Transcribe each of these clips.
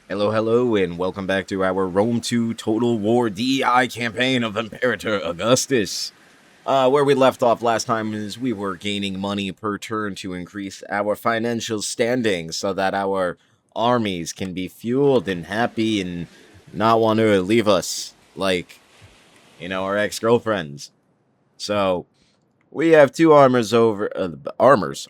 Hello, hello, and welcome back to our Rome 2 Total War DI campaign of Imperator Augustus. Where we left off last time is we were gaining money per turn to increase our financial standing so that our armies can be fueled and happy and not want to leave us like, our ex-girlfriends. So, we have two armors over armors.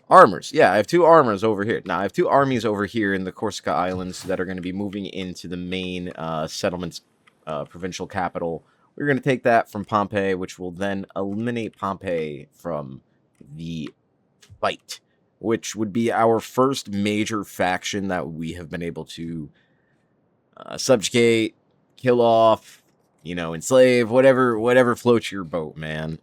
Yeah, I have two armors over here. Now I have two armies over here in the Corsica Islands that are going to be moving into the main settlements, provincial capital. We're going to take that from Pompeii, which will then eliminate Pompeii from the fight, which would be our first major faction that we have been able to subjugate, kill off, enslave, whatever floats your boat, man.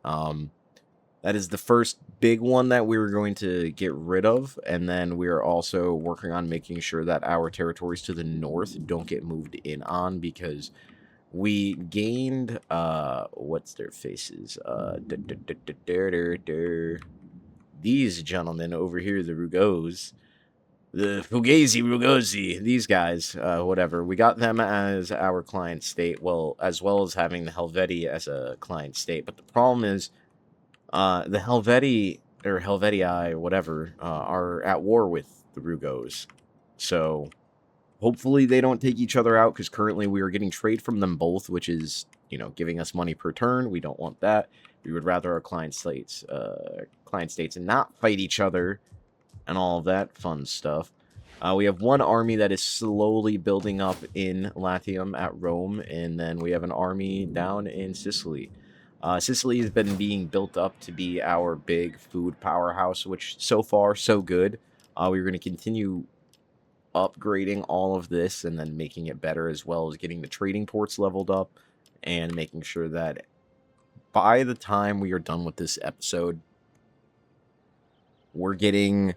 That is the first big one that we were going to get rid of, and then we are also working on making sure that our territories to the north don't get moved in on, because we gained what's their faces? These gentlemen over here, the Rugos. The Fugazi Rugosi, these guys, whatever. We got them as our client state, well, as well as having the Helvetii as a client state. But the problem is, the Helvetii, or Helvetii, or whatever, are at war with the Rugos. So, hopefully they don't take each other out, because currently we are getting trade from them both, which is, giving us money per turn. We don't want that. We would rather our client states and not fight each other and all of that fun stuff. We have one army that is slowly building up in Latium at Rome, and then we have an army down in Sicily. Sicily has been being built up to be our big food powerhouse, which so far, so good. We're going to continue upgrading all of this and then making it better, as well as getting the trading ports leveled up and making sure that by the time we are done with this episode, we're getting,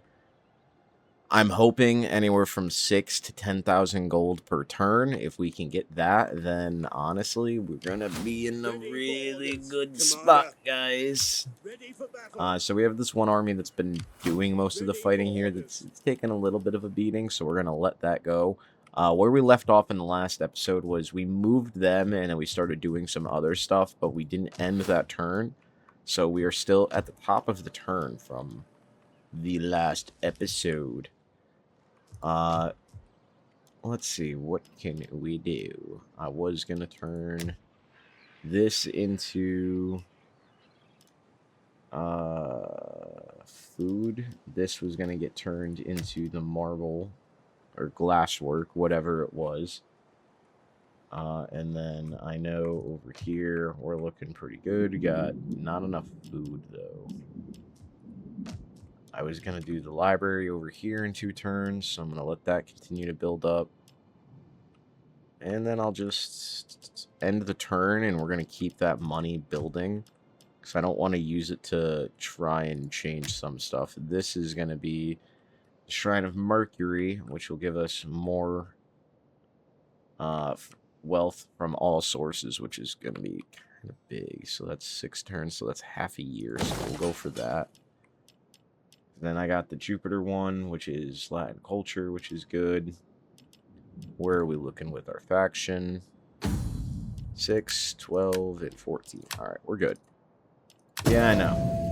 I'm hoping, anywhere from 6 to 10,000 gold per turn. If we can get that, then honestly, we're gonna be in a really good spot, guys. So we have this one army that's been doing most of the fighting here. That's taken a little bit of a beating, so we're gonna let that go. Where we left off in the last episode was we moved them and then we started doing some other stuff, but we didn't end that turn. So we are still at the top of the turn from the last episode. Let's see, what can we do? I was gonna turn this into food. This was gonna get turned into the marble or glasswork, whatever it was. And then I know over here we're looking pretty good. We got not enough food though. I was going to do the library over here in 2 turns, so I'm going to let that continue to build up. And then I'll just end the turn, and we're going to keep that money building, because I don't want to use it to try and change some stuff. This is going to be the Shrine of Mercury, which will give us more wealth from all sources, which is going to be kind of big. So that's 6 turns, so that's half a year, so we'll go for that. Then I got the Jupiter one, which is Latin culture, which is good. Where are we looking with our faction? 6, 12, and 14. Alright, we're good. Yeah, I know.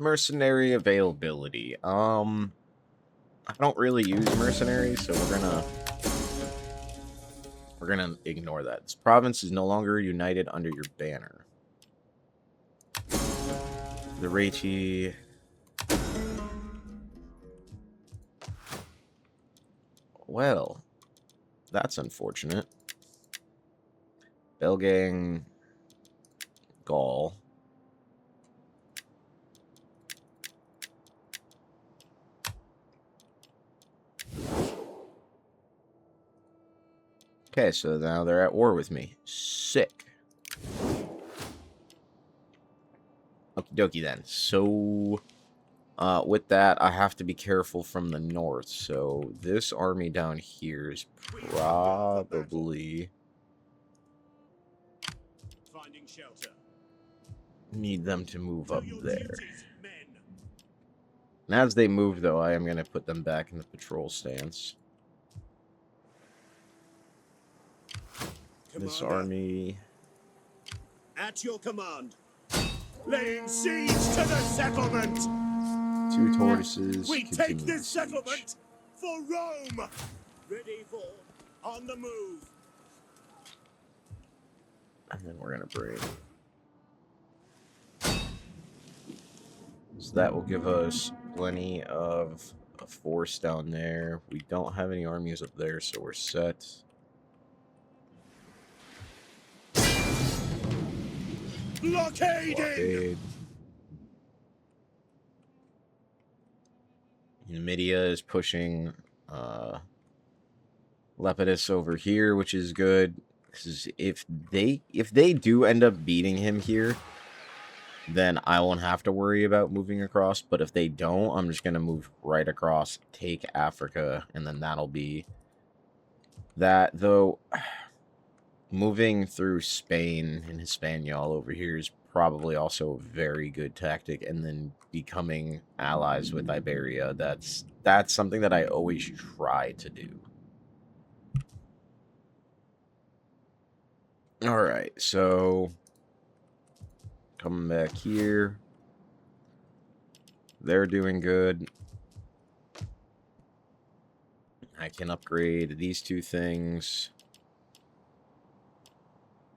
Mercenary availability. I don't really use mercenaries, so we're gonna ignore that. This province is no longer united under your banner. The Reichi. Well, that's unfortunate. Belgang. Gaul. Okay, so now they're at war with me. Sick. Okie dokie then. So, with that, I have to be careful from the north. So, this army down here is probably... Finding shelter. Need them to move up there. And as they move, though, I am going to put them back in the patrol stance. Commander, this army... At your command. Laying siege to the settlement. 2 tortoises. We take this settlement for Rome. Ready for on the move. And then we're going to bring... So that will give us plenty of a force down there. We don't have any armies up there, so we're set. Blockading! Numidia is pushing Lepidus over here, which is good. Because if they do end up beating him here, then I won't have to worry about moving across. But if they don't, I'm just going to move right across, take Africa, and then that'll be that. Though, moving through Spain and Hispaniola over here is probably also a very good tactic. And then becoming allies with Iberia, that's something that I always try to do. Alright, so... coming back here. They're doing good. I can upgrade these 2 things.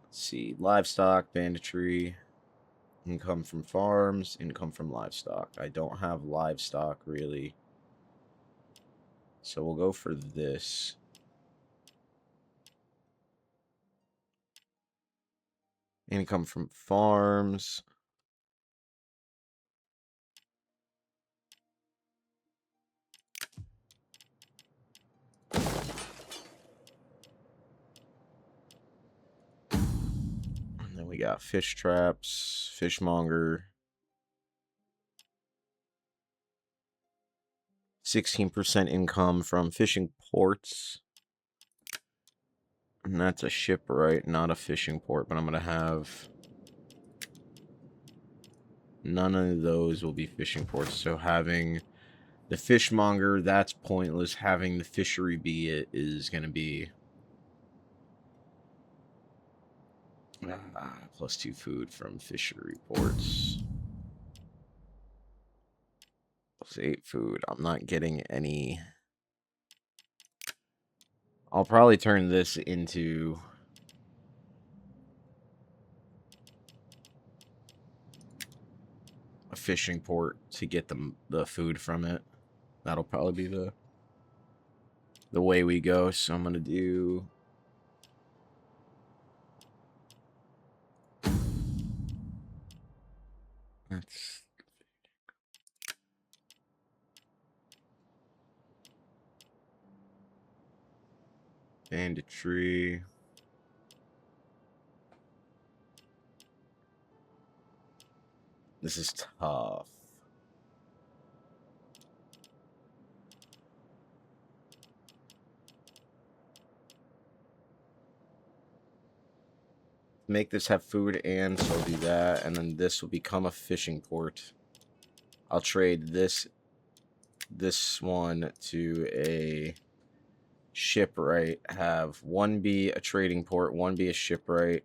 Let's see. Livestock, banditry. Income from farms. Income from livestock. I don't have livestock, really. So we'll go for this. Income from farms. And then we got fish traps, fishmonger. 16% income from fishing ports. And that's a shipwright, not a fishing port, but I'm going to have... none of those will be fishing ports, so having the fishmonger, that's pointless. Having the fishery be it is going to be... +2 food from fishery ports. +8 food. I'm not getting any... I'll probably turn this into... a fishing port to get the food from it. That'll probably be the way we go. So I'm gonna do... that's... banditry. This is tough. Make this have food, and so I'll do that, and then this will become a fishing port. I'll trade this one to a shipwright. Have 1 be a trading port, 1 be a shipwright,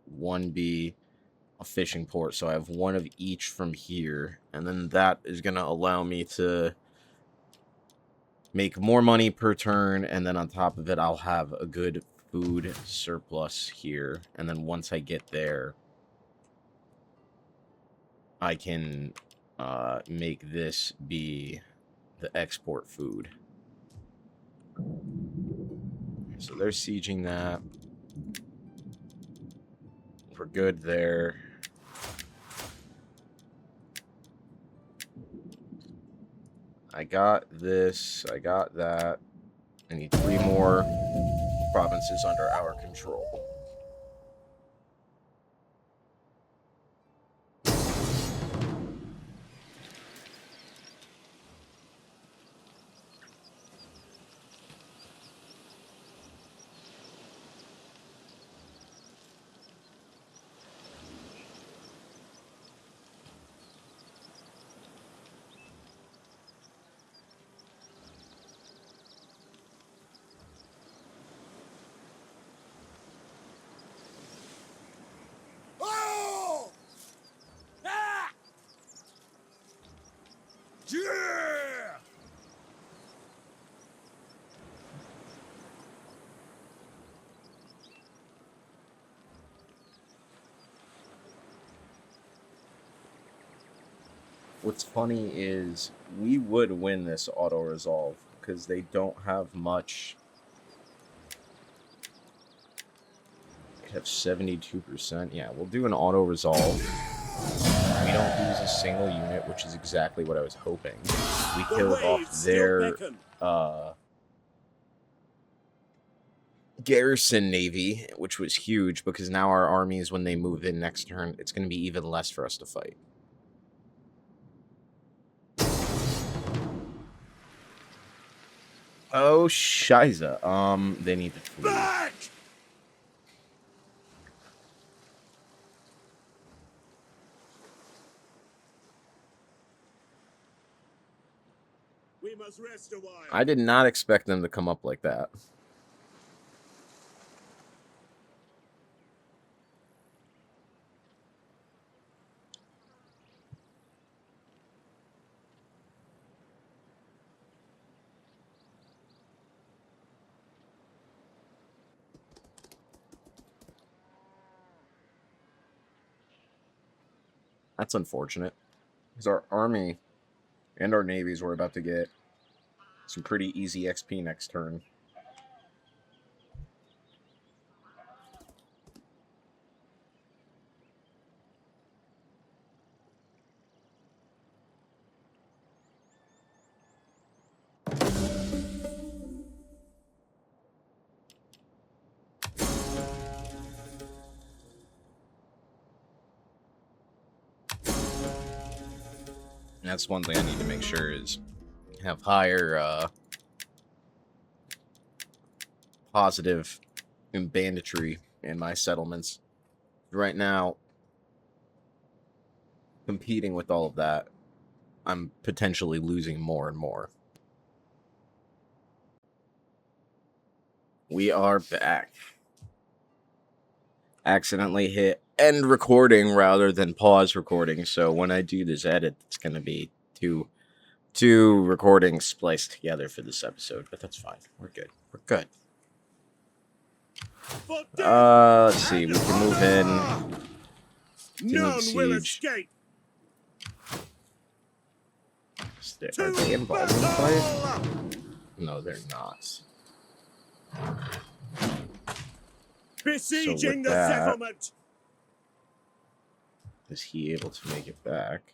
1 be a fishing port. So I have 1 of each from here, and then that is going to allow me to make more money per turn, and then on top of it, I'll have a good food surplus here. And then once I get there, I can make this be the export food. So they're sieging that. We're good there. I got this. I got that. I need 3 more provinces under our control. Oh! Ah! Yeah! What's funny is we would win this auto-resolve because they don't have much. They have 72%. Yeah, we'll do an auto-resolve. We don't lose a single unit, which is exactly what I was hoping. We killed off their garrison navy, which was huge because now our armies, when they move in next turn, it's going to be even less for us to fight. Oh, Shiza. They need to flee. Back! We must rest a while. I did not expect them to come up like that. That's unfortunate. Because our army and our navies were about to get some pretty easy XP next turn. And that's one thing I need to make sure is have higher positive in banditry in my settlements. Right now, competing with all of that, I'm potentially losing more and more. We are back. Accidentally hit end recording rather than pause recording, so when I do this edit, it's going to be two recordings spliced together for this episode, but that's fine. We're good. We're good. Let's see. We can move in. None will Siege. escape. Are they involved in the fight? No, they're not. Besieging the settlement. Is he able to make it back?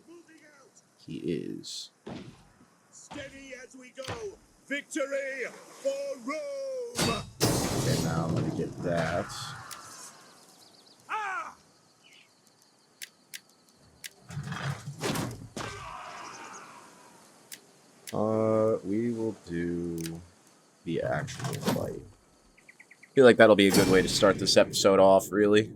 Moving out. He is. Steady as we go. Victory for Rome. Okay, now I'm gonna get that. Ah! We will do the actual fight. I feel like that'll be a good way to start this episode off, really.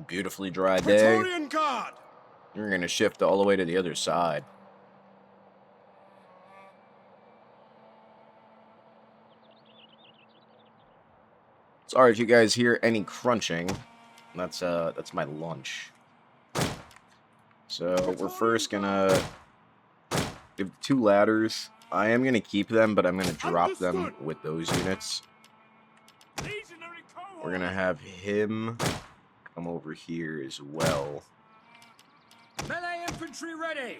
Beautifully dry day. Praetorian Guard! We're going to shift all the way to the other side. Sorry if you guys hear any crunching. That's my lunch. So we're first gonna give 2 ladders. I am gonna keep them, but I'm gonna drop them with those units. Legionary cohort! We're gonna have him come over here as well. Melee infantry ready!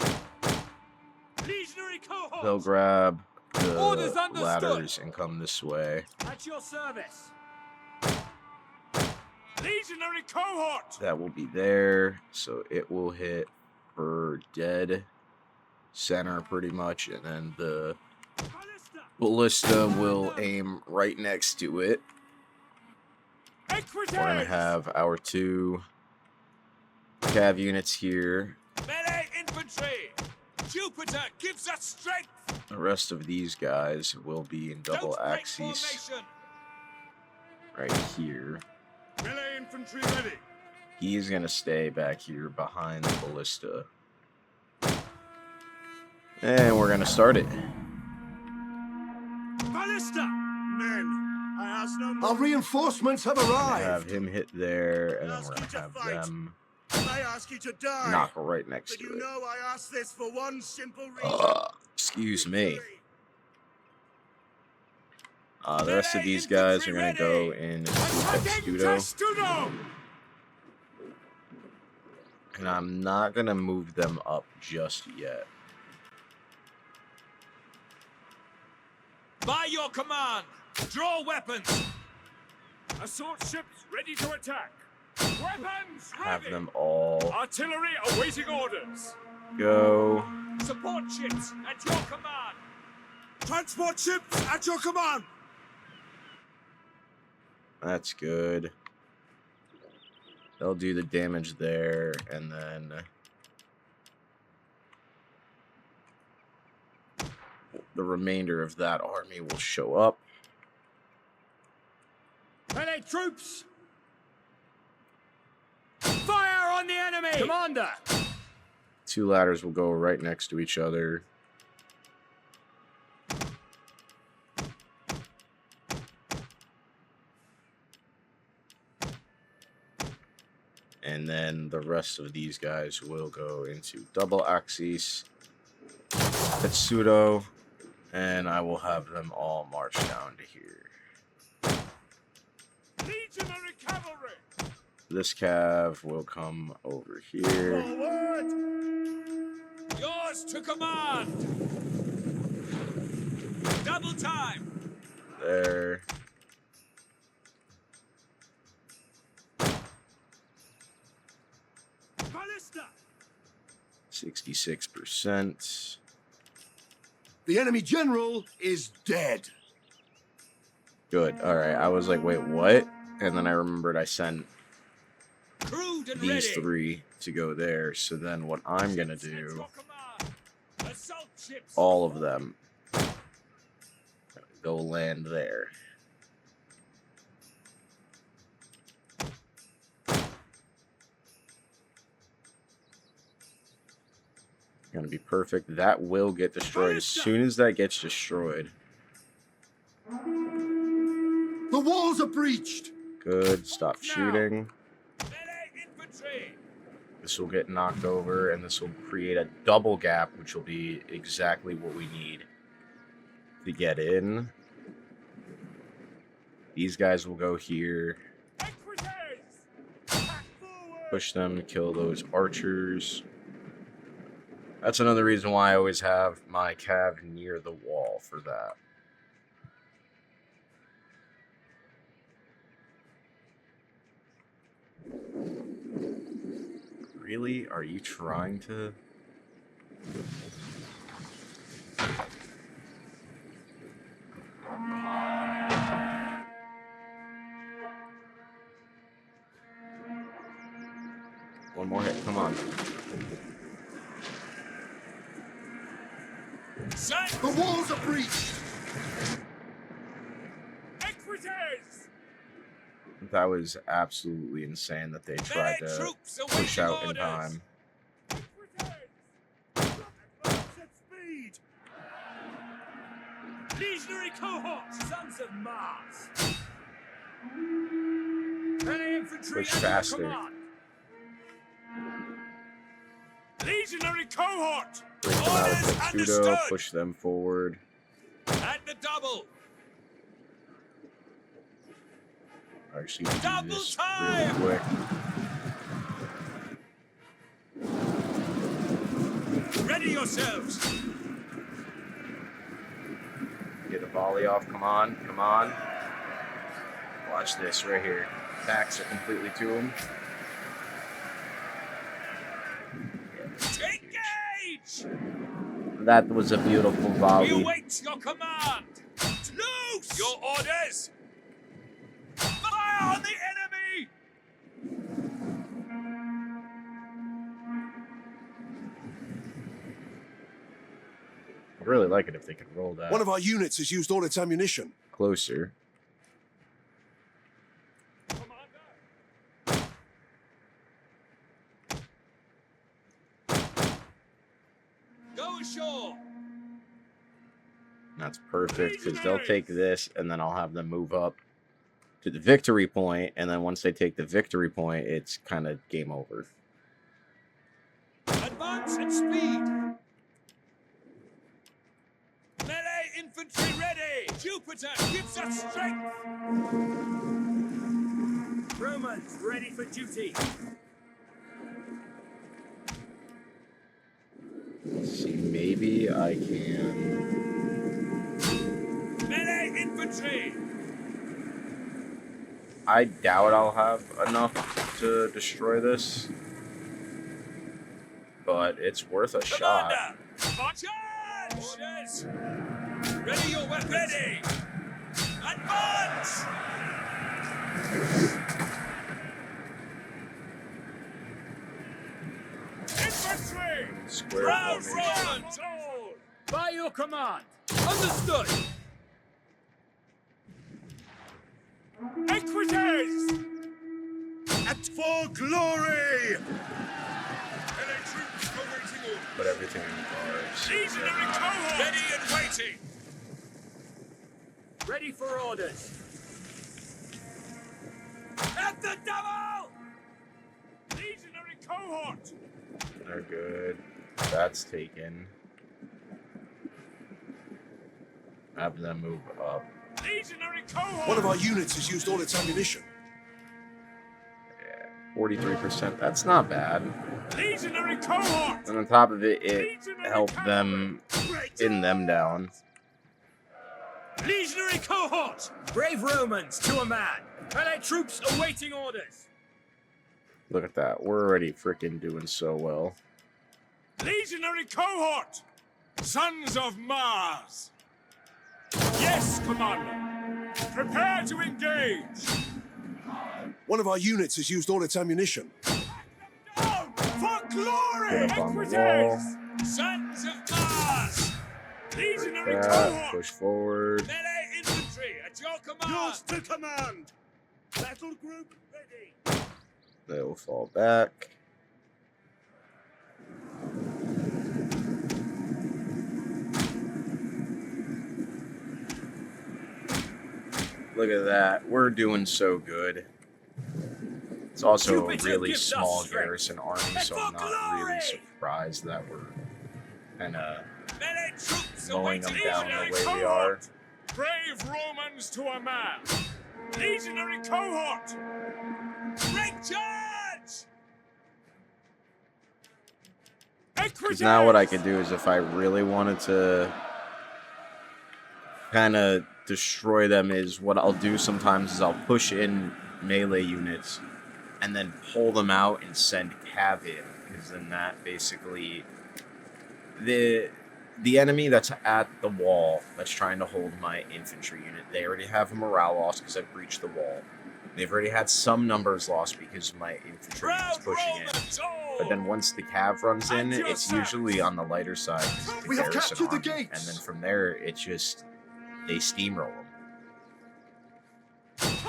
Legionary cohort! They'll grab the Orders understood. ladders and come this way. At your service! Legionary cohort! That will be there, so it will hit for dead center pretty much, and then the ballista will aim right next to it. We're gonna have our 2 cav units here. Melee infantry! Jupiter gives us strength! The rest of these guys will be in double Don't break axes formation. right here. Melee infantry ready! He's gonna stay back here behind the ballista. And we're gonna start it. Ballista! Men, I ask no more. Our reinforcements have Have arrived. him hit there, and then we're gonna have them I ask you to die. knock right next But to you it. know I ask this for one simple reason. Excuse me. The rest of these guys are gonna go in Testudo, and I'm not gonna move them up just yet. By your command, draw weapons. Assault ships ready to attack. Weapons Have ready. them all Artillery awaiting orders. go. Support ships at your command. Transport ships at your command. That's good. They'll do the damage there, and then the remainder of that army will show up. Melee troops. Fire on the enemy. Commander. 2 ladders will go right next to each other. And then the rest of these guys will go into double axis. Tetsudo. And I will have them all march down to here. Legionary cavalry. This cav will come over here. Forward. Yours to command. Double time. There. Ballista. 66%. The enemy general is dead. Good. Alright, I was like, wait, what? And then I remembered I sent Crewed and these ready. 3 to go there. So then what I'm gonna do, At your command. Assault ships. all of them go land there. Gonna be perfect. That will get destroyed as soon as that gets destroyed. The walls are breached. Good. Stop shooting. Melee infantry. This will get knocked over, and this will create a double gap, which will be exactly what we need to get in. These guys will go here. Equites. Attack forward. Push them, kill those archers. That's another reason why I always have my cav near the wall for that. Really? Are you trying to? One more hit, come on. Set. The walls are breached. Equites. That was absolutely insane that they tried Melee to troops push awaiting out in orders. time. Advance at speed. Legionary cohort, sons of Mars. Melee infantry Push at your faster. command. Legionary cohort. Break them out Orders of the pseudo, understood. push them forward. At the double. Actually, do Double this time. real quick. Ready yourselves. Get a volley off. Come on, come on. Watch this right here. Attacks are completely to him. Engage. That was a beautiful We volley. await your command. Loose your orders. Fire on the enemy. I'd really like it if they could roll that One of our units has used all its ammunition. closer. Go ashore. That's perfect, because they'll take this, and then I'll have them move up to the victory point, and then once they take the victory point, it's kind of game over. Advance at speed. Melee infantry ready. Jupiter gives us strength. Romans ready for duty. Let's see, maybe I can... Melee infantry. I doubt I'll have enough to destroy this, but it's worth a shot. Commander, march! Yes. Ready your weapons. Ready. Advance. Infantry. Square Proud formation. Romans. By your command. Understood. Equites. At for glory! Melee troops awaiting orders. Put everything in cars. Legionary cohort. Ready and waiting. Ready for orders. At the double. Legionary cohort. They're good. That's taken. Have them move up. Legionary cohort. One of our units has used all its ammunition. 43%. That's not bad. Legionary cohort. And on top of it, it helped them pin them down. Legionary cohort. Brave Romans to a man. Melee troops awaiting orders. Look at that. We're already freaking doing so well. Legionary cohort. Sons of Mars. Yes, Commander. Prepare to engage. One of our units has used all its ammunition. Down for glory. Get up on the Equites. wall. Sons of Mars. Legionary That, cohort. push forward. Melee infantry at your command. Yours to command! Battle group ready. They will fall back. Look at that. We're doing so good. It's also a Jupiter really gives us small strength. garrison army, so I'm not really surprised that we're kind of Melee troops mowing them awaiting down the legionary way we are. cohort. Brave Romans to a man. Legionary cohort. Great charge. Because now what I could do is if I really wanted to kind of destroy them is what I'll do sometimes is I'll push in melee units and then pull them out and send cav in, because then that basically the enemy that's at the wall that's trying to hold my infantry unit, they already have a morale loss because I breached the wall. They've already had some numbers lost because my infantry is pushing in. But then once the cav runs in, it's usually on the lighter side. 'Cause it's the We have garrison captured the army, gates. and then from there, it's just they steamroll them.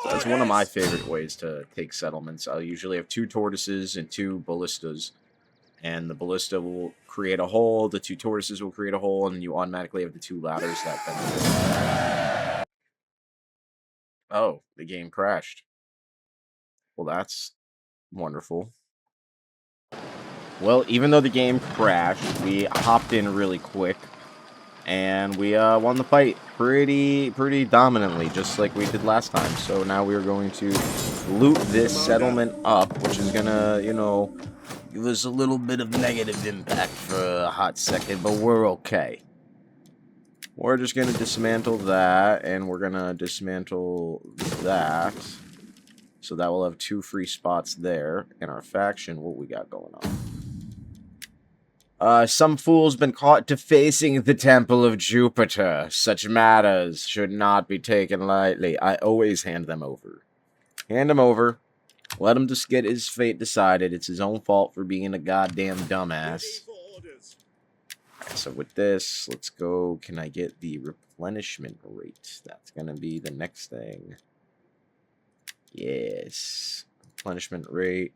That's one of my favorite ways to take settlements. I'll usually have 2 tortoises and 2 ballistas. And the ballista will create a hole, the 2 tortoises will create a hole, and then you automatically have the 2 ladders that benefit. Oh, the game crashed. Well, that's wonderful. Well, even though the game crashed, we hopped in really quick. And we won the fight pretty dominantly, just like we did last time. So now we're going to loot this settlement up, which is gonna, you know, give us a little bit of negative impact for a hot second, but we're okay. We're just gonna dismantle that, and we're gonna dismantle that. So that will have 2 free spots there. In our faction, what we got going on? Some fool's been caught defacing the Temple of Jupiter. Such matters should not be taken lightly. I always hand them over. Hand him over. Let him just get his fate decided. It's his own fault for being a goddamn dumbass. Right, so with this, let's go. Can I get the replenishment rate? That's going to be the next thing. Yes. Replenishment rate.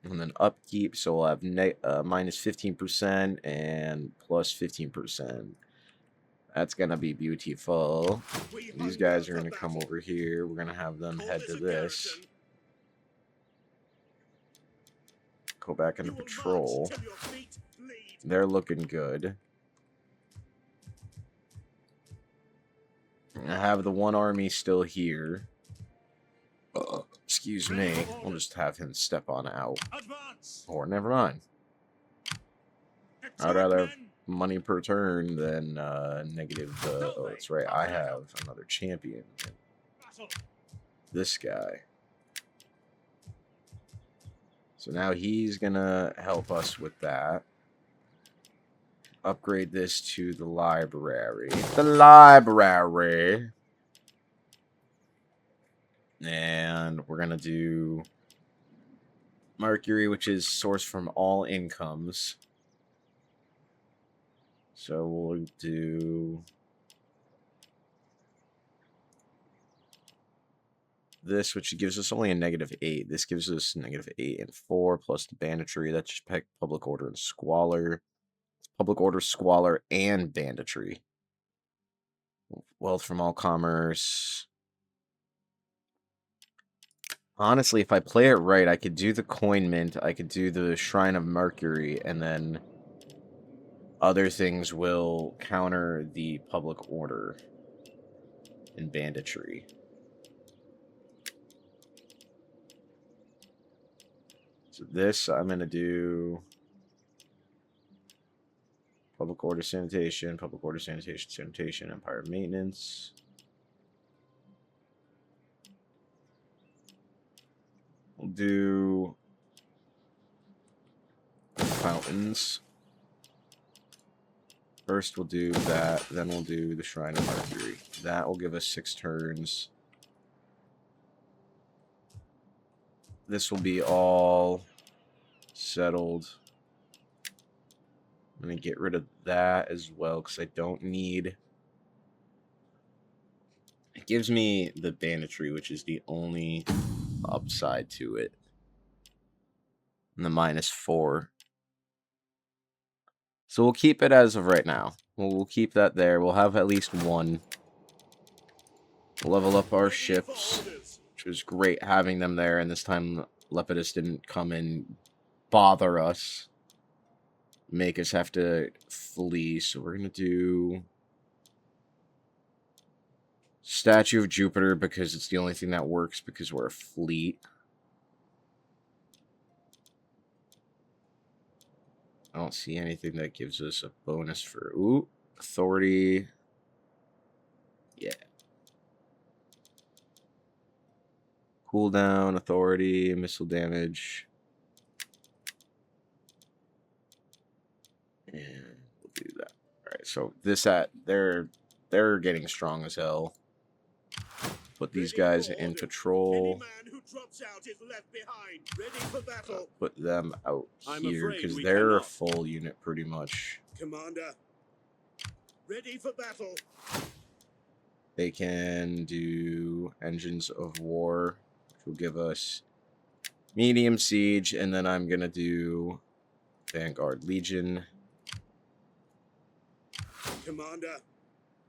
And then upkeep, so we'll have minus 15% and plus 15%. That's going to be beautiful. These guys are going to come over here. We're going to have them head to this. Go back into patrol. They're looking good. I have the 1 army still here. Excuse me. We'll just have him step on out. Or never mind. I'd rather have money per turn than negative. Oh, that's right. I have another champion. This guy. So now he's gonna help us with that. Upgrade this to the library. The library. And we're going to do Mercury, which is sourced from all incomes. So we'll do this, which gives us only a -8. This gives us -8 and 4, plus the banditry. That's just public order and squalor. Public order, squalor, and banditry. Wealth from all commerce. Honestly, if I play it right, I could do the coin mint, I could do the Shrine of Mercury, and then other things will counter the public order and banditry. So this, I'm going to do public order sanitation, sanitation, empire maintenance. We'll do fountains. First we'll do that, then we'll do the Shrine of Mercury. That will give us 6 turns. This will be all settled. I'm going to get rid of that as well, because I don't need... It gives me the banditry, which is the only upside to it. And the -4. So we'll keep it as of right now. We'll keep that there. We'll have at least 1. We'll level up our ships, which was great having them there. And this time Lepidus didn't come and bother us, make us have to flee. So we're going to do Statue of Jupiter, because it's the only thing that works, because we're a fleet. I don't see anything that gives us a bonus for... Ooh, authority. Yeah. Cooldown, authority, missile damage. And we'll do that. Alright, so this they're getting strong as hell. Put these guys in patrol. Put them out here, because they're a full unit pretty much. Commander, ready for battle. They can do engines of war, which will give us medium siege, and then I'm gonna do Vanguard Legion. Commander,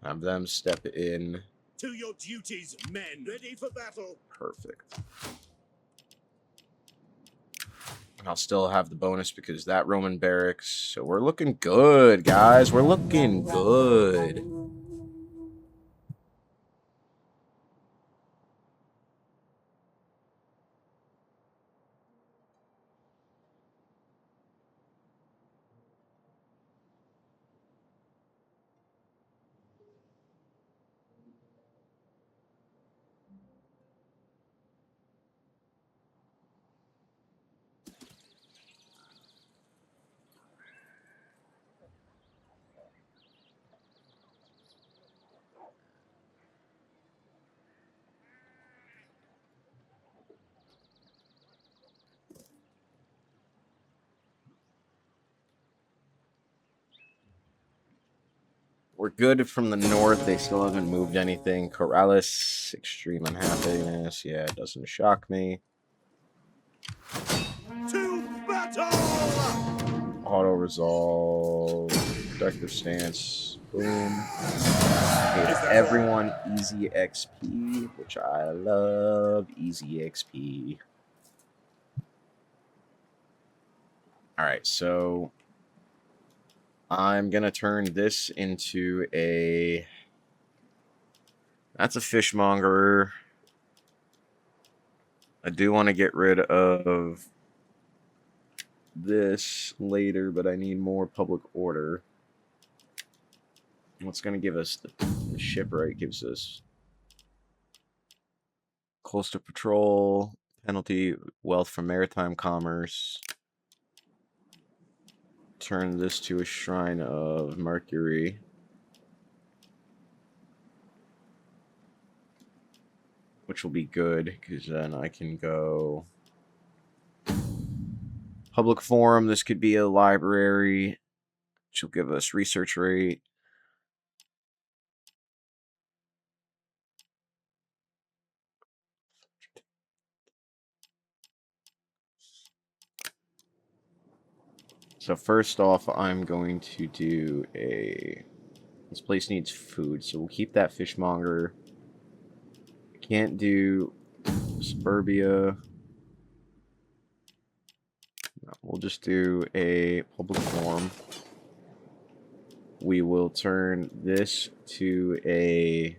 Have them step in. to your duties, men. Ready for battle. Perfect. And I'll still have the bonus because that Roman barracks. So we're looking good, guys. We're looking good. We're good from the north. They still haven't moved anything. Corrales, extreme unhappiness. Yeah, it doesn't shock me. To battle! Auto resolve. Protective stance. Boom. Give everyone easy XP, which I love. Easy XP. Alright, so I'm gonna turn this into a... That's a fishmonger. I do want to get rid of this later, but I need more public order. What's going to give us the shipwright gives us coastal patrol, penalty, wealth from maritime commerce. Turn this to a shrine of Mercury. Which will be good, because then I can go public forum. This could be a library, which will give us research rate. So first off, I'm going to do a... This place needs food, so we'll keep that fishmonger. Can't do suburbia. No, we'll just do a public forum. We will turn this to a...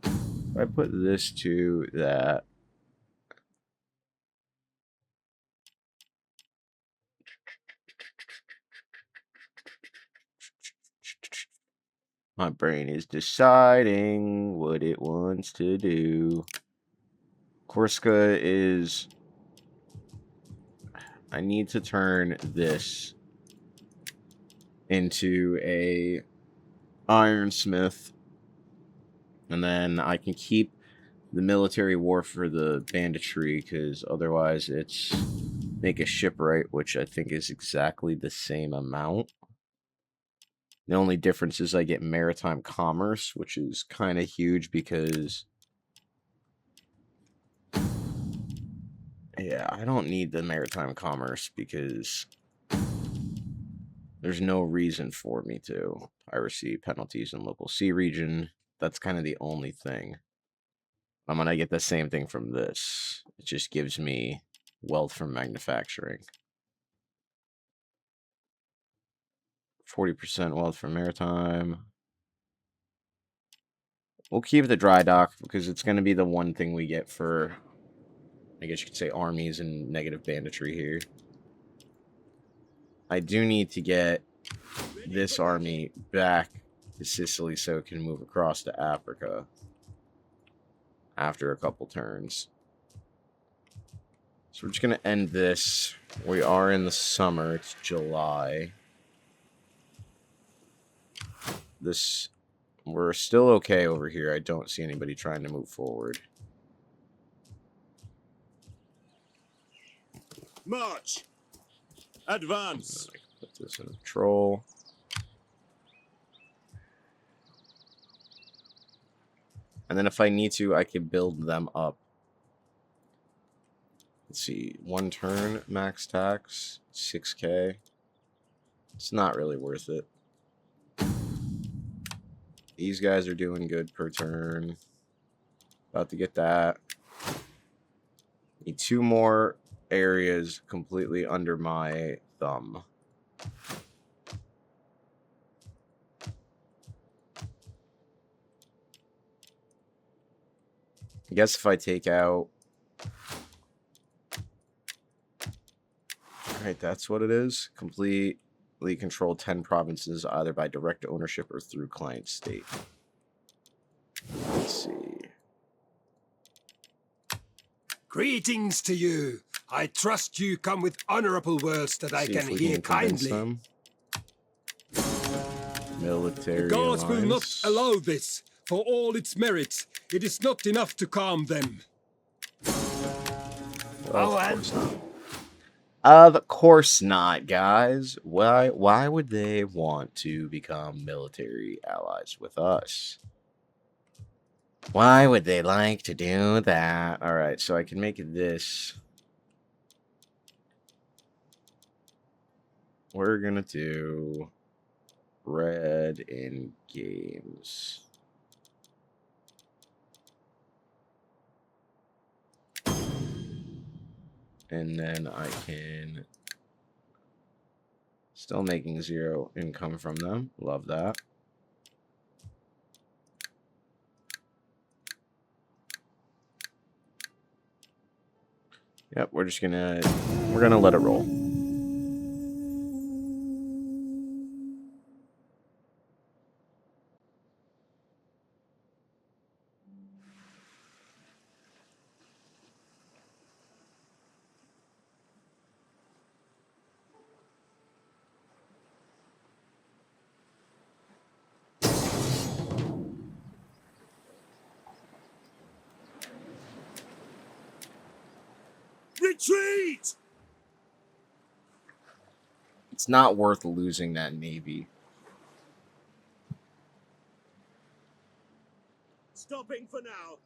If I put this to that... My brain is deciding what it wants to do. Corsica is... I need to turn this into a ironsmith. And then I can keep the military war for the banditry, because otherwise it's make a shipwright, which I think is exactly the same amount. The only difference is I get maritime commerce, which is kind of huge because... Yeah, I don't need the maritime commerce because there's no reason for me to. Piracy penalties in local sea region. That's kind of the only thing. I'm going to get the same thing from this. It just gives me wealth from manufacturing. 40% wealth from maritime. We'll keep the dry dock because it's going to be the one thing we get for, I guess you could say, armies and negative banditry here. I do need to get this army back to Sicily so it can move across to Africa after a couple turns. So we're just going to end this. We are in the summer. It's July. We're still okay over here. I don't see anybody trying to move forward. March! Advance! Put this in patrol. And then if I need to, I can build them up. Let's see. 1 turn, max tax, 6k. It's not really worth it. These guys are doing good per turn. About to get that. Need 2 more areas completely under my thumb. I guess if I take out... Alright, that's what it is. Completely control 10 provinces either by direct ownership or through client state. Let's see. Greetings to you. I trust you come with honorable words that I See can if we hear can convince kindly. them. Military The gods will not alliance. allow this. For all its merits, it is not enough to calm them. Of course not. Of course not, guys. Why would they want to become military allies with us? Why would they like to do that? Alright, so I can make this. We're gonna do red in games. And then I can... Still making 0 income from them. Love that. Yep, we're gonna let it roll. Retreat! It's not worth losing that navy. Stopping for now.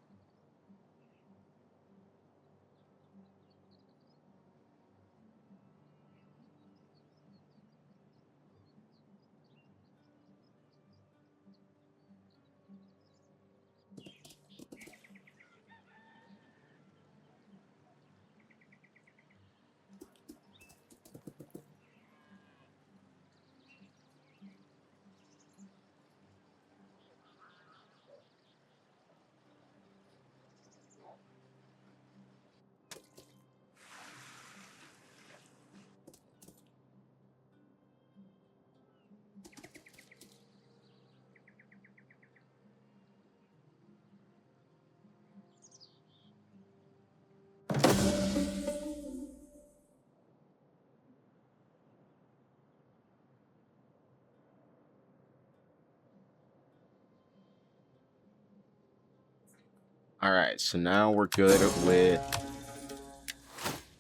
Alright, so now we're good with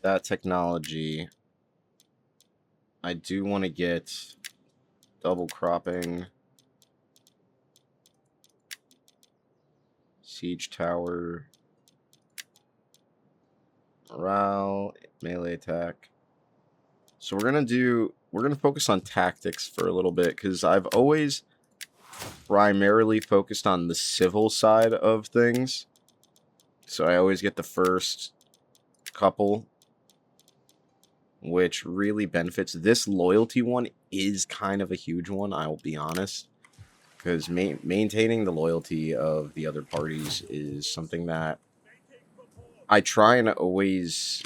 that technology. I do want to get double cropping, siege tower, morale, melee attack. So we're gonna focus on tactics for a little bit, because I've always primarily focused on the civil side of things. So I always get the first couple, which really benefits. This loyalty one is kind of a huge one, I will be honest, because maintaining the loyalty of the other parties is something that I try and always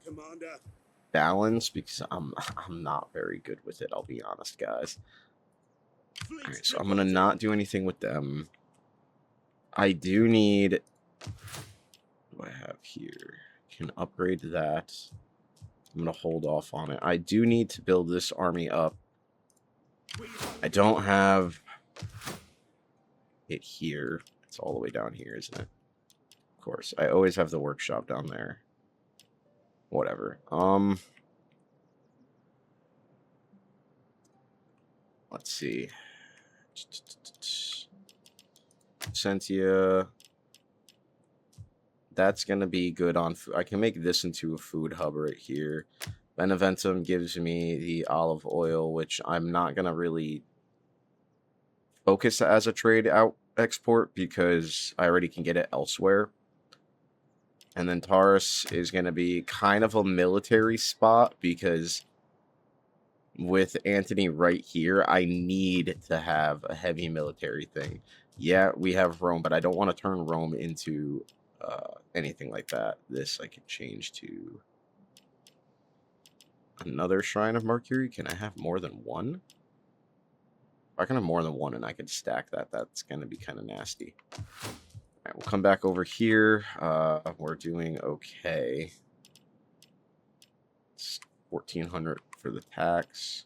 Commander. balance, because I'm not very good with it, I'll be honest, guys. Alright, so I'm gonna not do anything with them. I do need... What do I have here? Can upgrade that. I'm gonna hold off on it. I do need to build this army up. I don't have it here. It's all the way down here, isn't it? Of course. I always have the workshop down there. Whatever. Let's see. Sentia. That's going to be good on food. I can make this into a food hub right here. Beneventum gives me the olive oil, which I'm not going to really focus as a trade out export because I already can get it elsewhere. And then Taurus is going to be kind of a military spot because with Antony right here, I need to have a heavy military thing. Yeah, we have Rome, but I don't want to turn Rome into anything like that. This I can change to another Shrine of Mercury. Can I have more than one? If I can have more than one and I can stack that, that's going to be kind of nasty. All right, we'll come back over here. We're doing okay. It's 1,400 for the tax.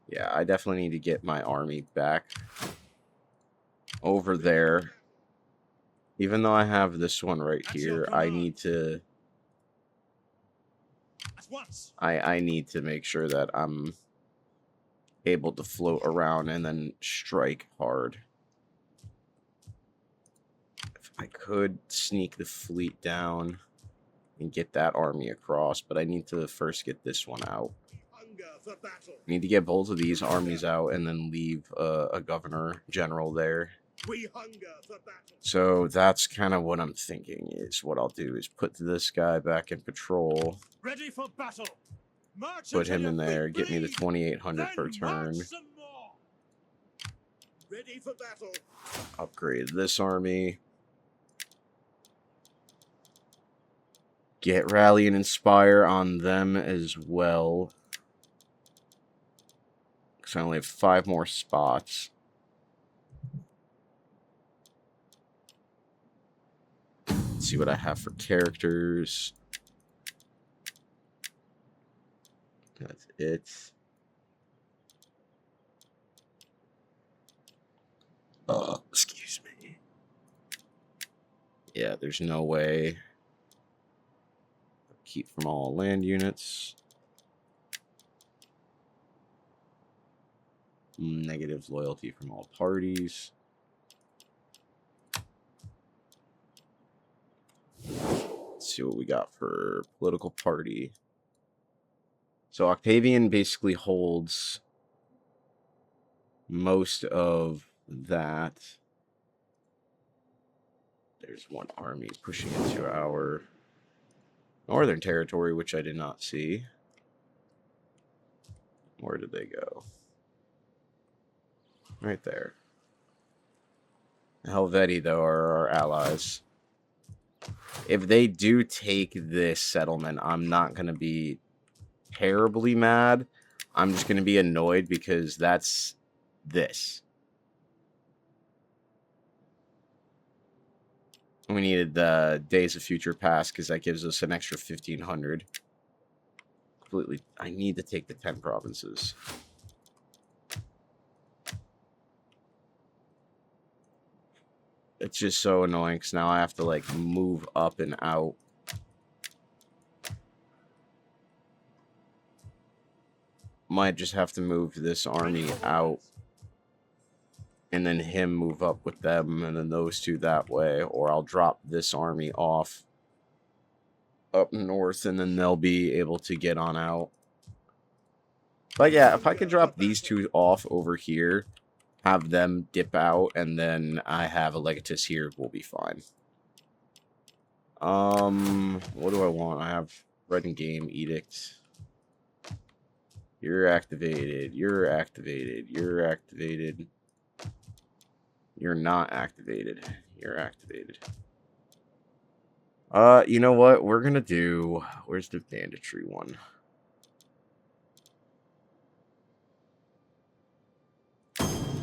Yeah, I definitely need to get my army back over there. Even though I have this one right here, I need to... I need to make sure that I'm able to float around and then strike hard. If I could sneak the fleet down and get that army across, but I need to first get this one out. I need to get both of these armies out and then leave a governor general there. So that's kind of what I'm thinking is what I'll do is put this guy back in patrol. Ready for battle. Put him in there, get me the 2,800 per turn. Ready for battle. Upgrade this army. Get Rally and Inspire on them as well. Because I only have 5 more spots. Let's see what I have for characters. That's it. Excuse me. Yeah, there's no way. Keep from all land units. Negative loyalty from all parties. Let's see what we got for political party. So Octavian basically holds most of that. There's one army pushing into our northern territory, which I did not see. Where did they go? Right there. Helvetii, though, are our allies. If they do take this settlement, I'm not going to be terribly mad. I'm just going to be annoyed because that's this. We needed the Days of Future Past because that gives us an extra 1,500. Completely. I need to take the 10 provinces. It's just so annoying because now I have to like move up and out. Might just have to move this army out and then him move up with them and then those two that way, or I'll drop this army off up north and then they'll be able to get on out. But yeah, if I could drop these two off over here, have them dip out, and then I have a legatus here, we'll be fine. What do I want? I have Red and Game Edict. You're activated. You're activated. You're activated. You're not activated. You're activated. You know what? We're gonna do... Where's the banditry one?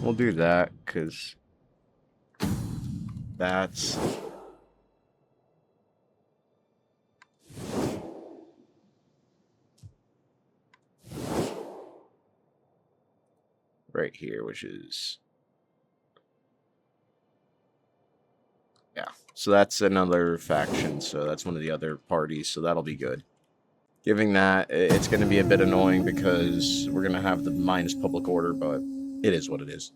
We'll do that, because... That's... right here, which is... Yeah, so that's another faction, so that's one of the other parties, so that'll be good. Giving that, it's going to be a bit annoying because we're going to have the minus public order, but it is what it is.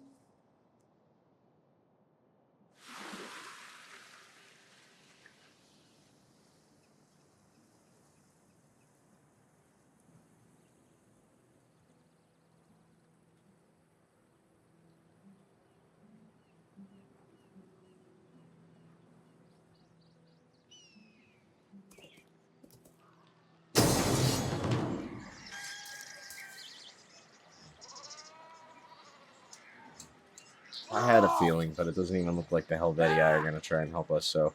I had a feeling, but it doesn't even look like the Helvetii are going to try and help us, so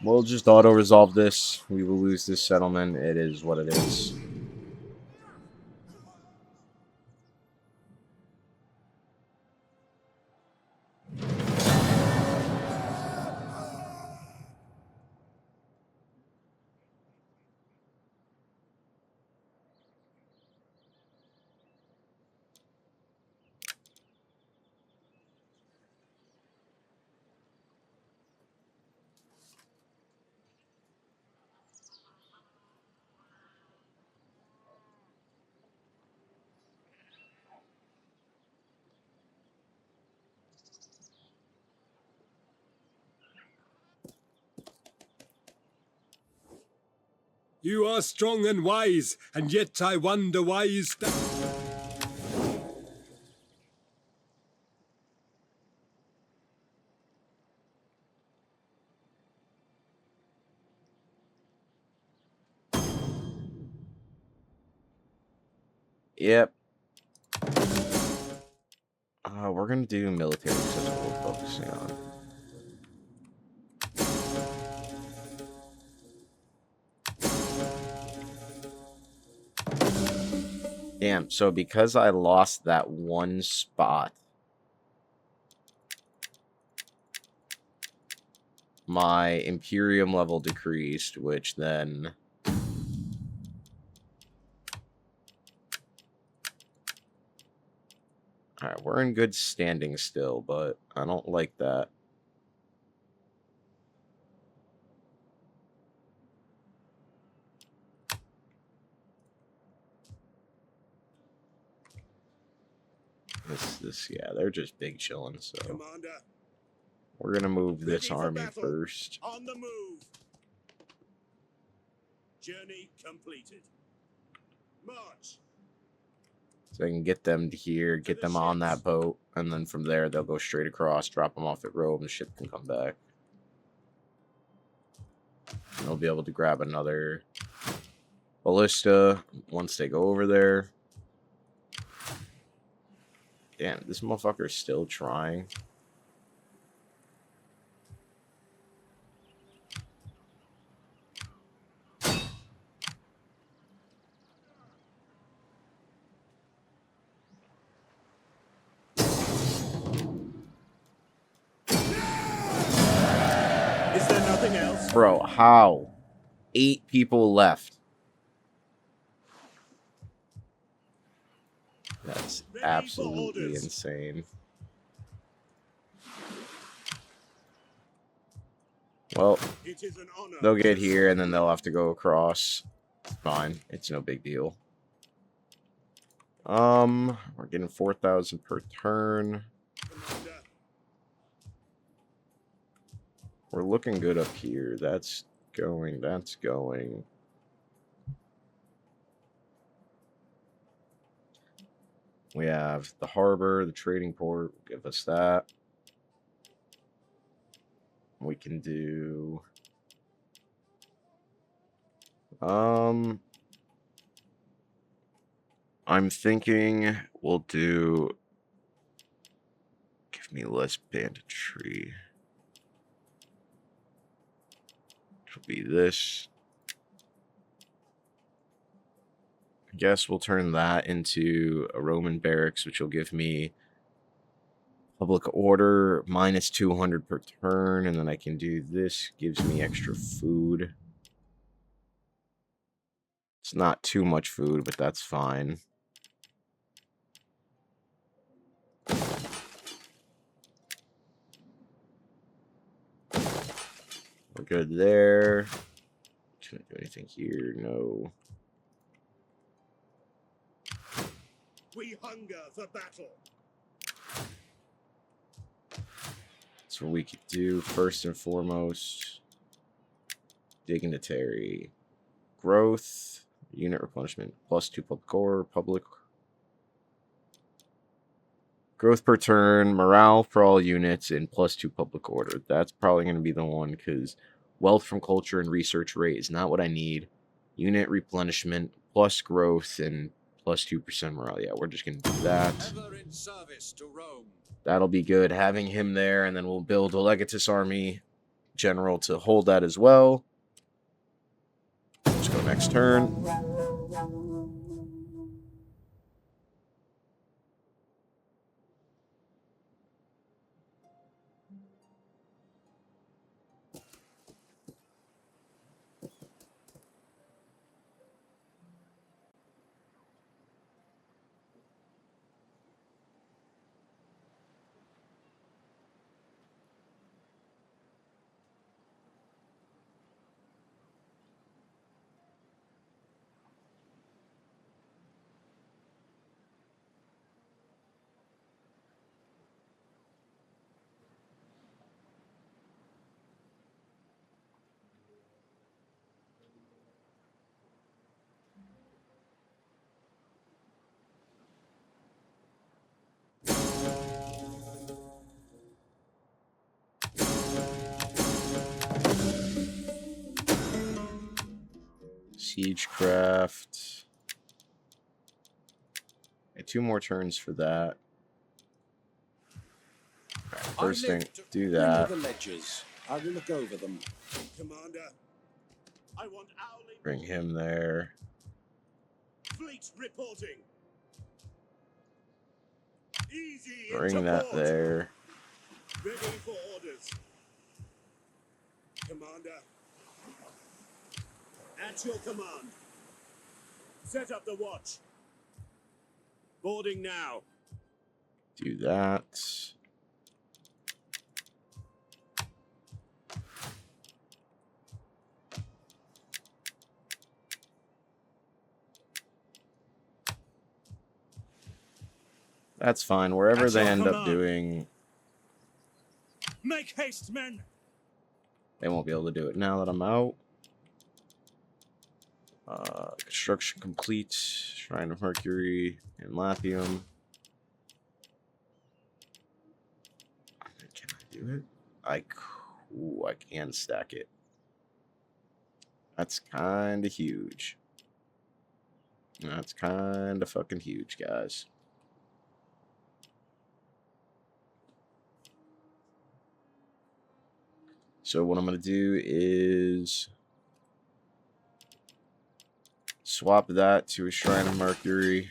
we'll just auto-resolve this. We will lose this settlement. It is what it is. You are strong and wise, and yet I wonder why you stand. Yep. We're going to do military, because that's what we're focusing on. Damn, so because I lost that one spot, my Imperium level decreased, which then... Alright, we're in good standing still, but I don't like that. Yeah, they're just big chilling, so... Commander, We're gonna move this ready for army battle. first. On the move. Journey completed. March. So I can get them to here, get them on that boat, and then from there they'll go straight across, drop them off at Rome, the ship can come back. And they'll be able to grab another ballista once they go over there. Damn, this motherfucker's still trying. Is there nothing else? Bro, how? 8 people left. That's absolutely insane. Well, It is an honor. they'll get here and then they'll have to go across. It's fine. It's no big deal. We're getting 4,000 per turn. Commander, We're looking good up here. That's going. We have the harbor, the trading port. Give us that. We can do... I'm thinking we'll do... Give me less banditry. It'll be this. I guess we'll turn that into a Roman barracks, which will give me public order minus 200 per turn, and then I can do this. Gives me extra food. It's not too much food, but that's fine. We're good there. Can't do anything here. No. we hunger for battle. That's what we could do first and foremost. Dignitary. Growth. Unit replenishment. +2 public core. Public. Growth per turn. Morale for all units. And +2 public order. That's probably going to be the one because wealth from culture and research rate is not what I need. Unit replenishment plus growth and Plus 2% morale. Yeah, we're just going to do that. Ever in service to Rome. That'll be good. Having him there, and then we'll build a Legatus army general to hold that as well. Let's go next turn. Siegecraft. Okay, 2 more turns for that. Right, first thing, do that. The ledgers. I will look over them. Commander, I want Owling. Bring him there. Fleet reporting. Easy. Bring that there. Ready for orders. Commander. At your command. Set up the watch. Boarding now. Do that. That's fine. Wherever At they your end up command. doing, Make haste, men. they won't be able to do it now that I'm out. Construction complete. Shrine of Mercury and Latium. Can I do it? Ooh, I can stack it. That's kind of huge. That's kind of fucking huge, guys. So what I'm going to do is swap that to a Shrine of Mercury.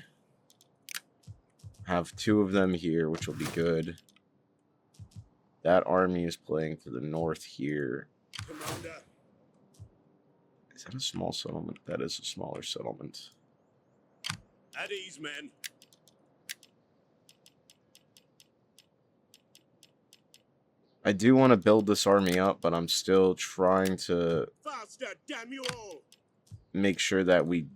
Have 2 of them here, which will be good. That army is playing to the north here. Commander. Is that a small settlement? That is a smaller settlement. At ease, men. I do want to build this army up, but I'm still trying to Faster, damn you all. make sure that we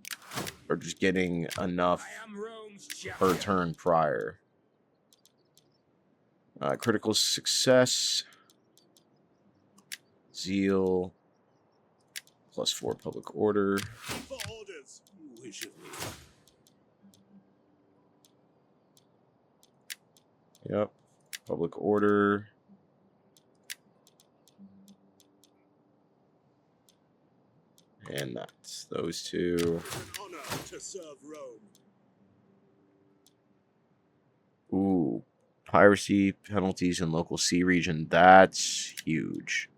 are just getting enough I am Rome's per champion. turn prior. Critical success. Zeal. +4 public order. For orders. Wish of me. Yep. Public order. And that's those 2. An honor to serve Rome. Ooh. Piracy penalties in local sea region. That's huge.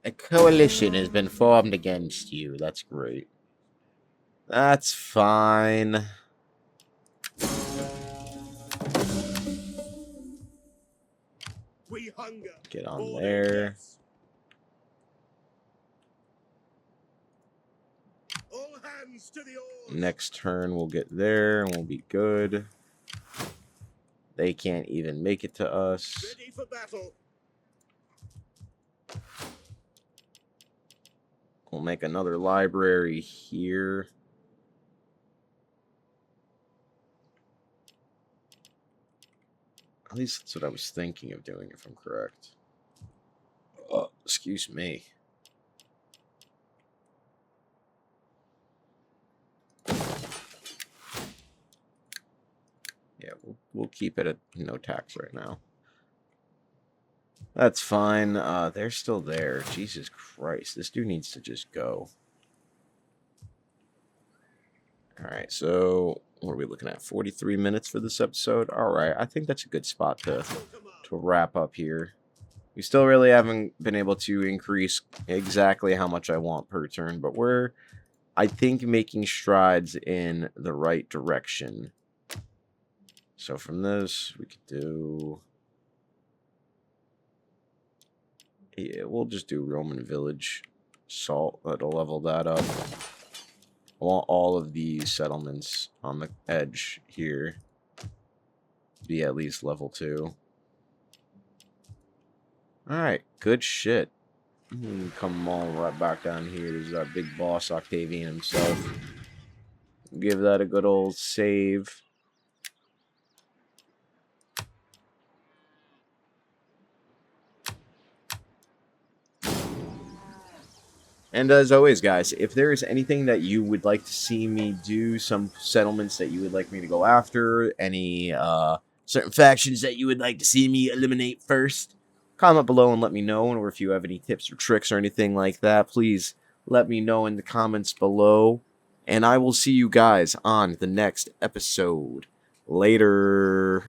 A coalition has been formed against you. That's great. That's fine. Get on there. All hands to the oars. Next turn we'll get there and we'll be good. They can't even make it to us. Ready for battle. We'll make another library here. At least that's what I was thinking of doing, if I'm correct. Excuse me. Yeah, we'll keep it at no tax right now. That's fine. They're still there. Jesus Christ. This dude needs to just go. Alright, so what are we looking at? 43 minutes for this episode? Alright, I think that's a good spot to wrap up here. We still really haven't been able to increase exactly how much I want per turn, but we're, I think, making strides in the right direction. So from this, we could do... Yeah, we'll just do Roman Village Salt. That'll level that up. I want all of these settlements on the edge here to be at least level 2. Alright, good shit. Come all right back down here. This is our big boss, Octavian himself. Give that a good old save. And as always, guys, if there is anything that you would like to see me do, some settlements that you would like me to go after, any certain factions that you would like to see me eliminate first, comment below and let me know. Or if you have any tips or tricks or anything like that, please let me know in the comments below. And I will see you guys on the next episode. Later.